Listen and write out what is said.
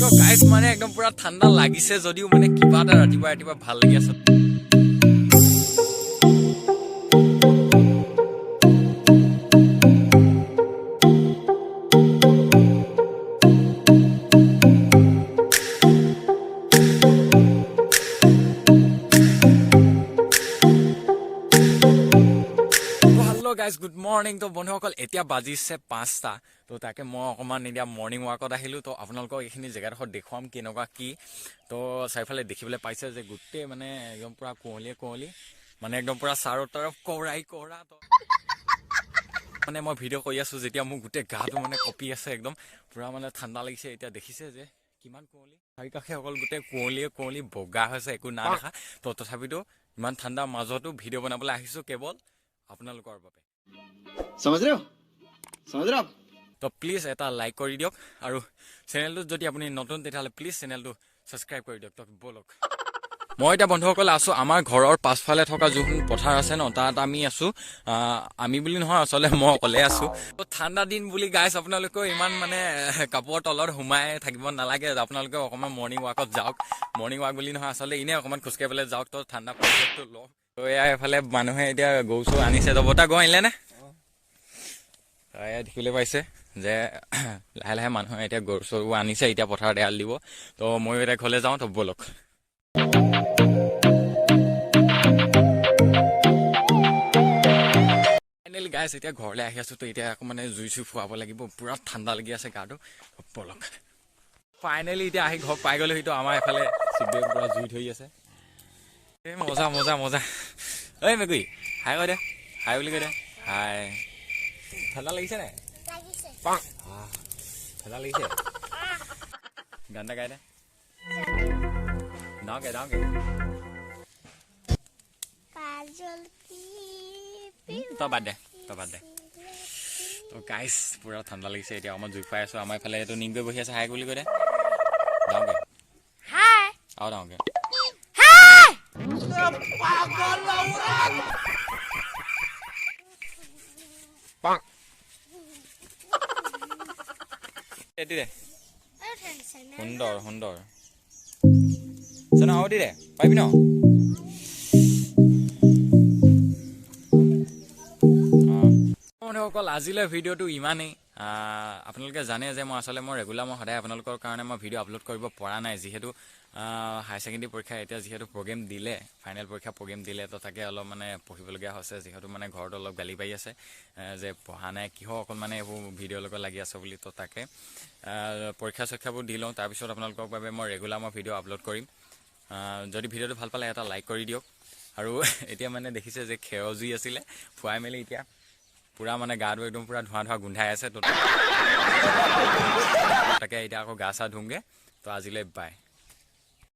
তো গাইস মানে একদম পুৰা ঠান্ডা লাগিছে যদিও মানে কিবা এটা ৰাতিপুৱা ৰাতিপুৱা ভাল লাগি আছে guys good morning to বন্ধুসকল এতিয়া বাজিছে 5টা তো তাকে মই অকমান ইয়া মৰ্নিং ৱাকত আহিলো তো আপোনালোকক এইখিনি জেগাডোখৰ দেখুৱাম কেনেকুৱা কি তো চাইফালে দেখিবলৈ পাইছে যে গুটে মানে একদম পুৰা কোহলি মানে একদম পুৰা চাৰো তৰফ কোৰাই কোৰা তো মানে মই ভিডিঅ' কৰি আছো যেতিয়া মোৰ গুটে গাটো মানে কপি আছে একদম পুৰা মানে ঠাণ্ডা লাগিছে এতিয়া দেখিছে যে কিমান কোহলি চাৰিকাষে অকল গুটে কোহলি বগা হৈছে একো না দেখা তো তথাপিতো ইমান ঠাণ্ডা মাজতো ভিডিঅ' বনাবলৈ আহিছো কেৱল আপোনালোকৰ বাবে समझ रहे हो तो प्लीज এটা লাইক কৰি দিয়ক আৰু চেনেলটো যদি আপুনি নতুন তেতিয়ালে প্লিজ চেনেলটো সাবস্ক্ৰাইব কৰি দিয়ক তো বলক মই এটা বন্ধুসকল আছো আমাৰ ঘৰৰ পাছফালে থকা যোন পথাৰ আছে ন তাত আমি আছো আমি বুলি নহয় আসলে মই অকলে আছো তো ঠাণ্ডা দিন বুলি গাইছ আপোনালোকে ইমান মানে কাপোৰ তলৰ হুমাই থাকিব নালাগে আপোনালোকে অকমান মৰ্নিং ৱাকত যাওক মৰ্নিং ৱাক বুলি নহয় আসলে ইনে অকমান খুস্কাইবলৈ যাওক তো ঠাণ্ডা পৰিৱেশটো লওক তো এফালে মানুহে এতিয়া গৌচু আনিছে তো বতা গৈ আহিলে নে দেখিবলৈ পাইছে যে লাহে লাহে মানুহে এতিয়া গৰু চৰু আনিছে এতিয়া পথাৰত এৰাল দিব তো মই এতিয়া ঘৰলৈ যাওঁ তো বলক ফাইনেলি গাইছ এতিয়া ঘৰলৈ আহি আছো তো এতিয়া আকৌ মানে জুই চুই ফুৱাব লাগিব পুৰা ঠাণ্ডা লাগি আছে গাটো বলক ফাইনেলি এতিয়া আহি ঘৰ পাই গ'লো সেইটো আমাৰ এফালে চিগৰেট পুৰা জুই ধৰি আছে এই মজা মজা মজা ঐ মেকুৰী হাই কৈ দে হাই বুলি কৈ দে হাই ঠাণ্ডা লাগিছে নাই ঠাণ্ডা লাগিছে গান এটা গাই দে ডাঙকে তই বাদ দে তো গাইছ পুৰা ঠাণ্ডা লাগিছে এতিয়া অকমান জুই পাই আছো আমাৰ এইফালে এইটো নিম গৈ বহি আছে হাই বুলি কৈ দে ডাঙকে আৰু ডাঙকে সুন্দৰ চনা আৰু দে পাৰিবি ন বন্ধুসকল আজিলৈ ভিডিঅ'টো ইমানেই আপোনালোকে জানে যে মই আচলতে মই ৰেগুলাৰ মই সদায় আপোনালোকৰ কাৰণে মই ভিডিঅ' আপলোড কৰিব পৰা নাই যিহেতু হায়াৰ ছেকেণ্ডেৰী পৰীক্ষা এতিয়া যিহেতু প্ৰগ্ৰেম দিলে ফাইনেল পৰীক্ষা প্ৰগ্ৰেম দিলে তো তাকে অলপ মানে পঢ়িবলগীয়া হৈছে যিহেতু মানে ঘৰত অলপ গালি পাৰি আছে যে পঢ়া নাই কিহৰ অকল মানে এইবোৰ ভিডিঅ'ৰ লগত লাগি আছে বুলি তো তাকে পৰীক্ষা চৰীক্ষাবোৰ দি লওঁ তাৰপিছত আপোনালোকৰ বাবে মই ৰেগুলাৰ মই ভিডিঅ' আপলোড কৰিম যদি ভিডিঅ'টো ভাল পালে এটা লাইক কৰি দিয়ক আৰু এতিয়া মানে দেখিছে যে খেৰ জুই আছিলে ফুৱাই মেলি এতিয়া পুৰা মানে গাটো একদম পুৰা ধোঁৱা গোন্ধাই আছে তো তাকে এতিয়া আকৌ গা চা ধুমগৈ তো আজিলৈ বাই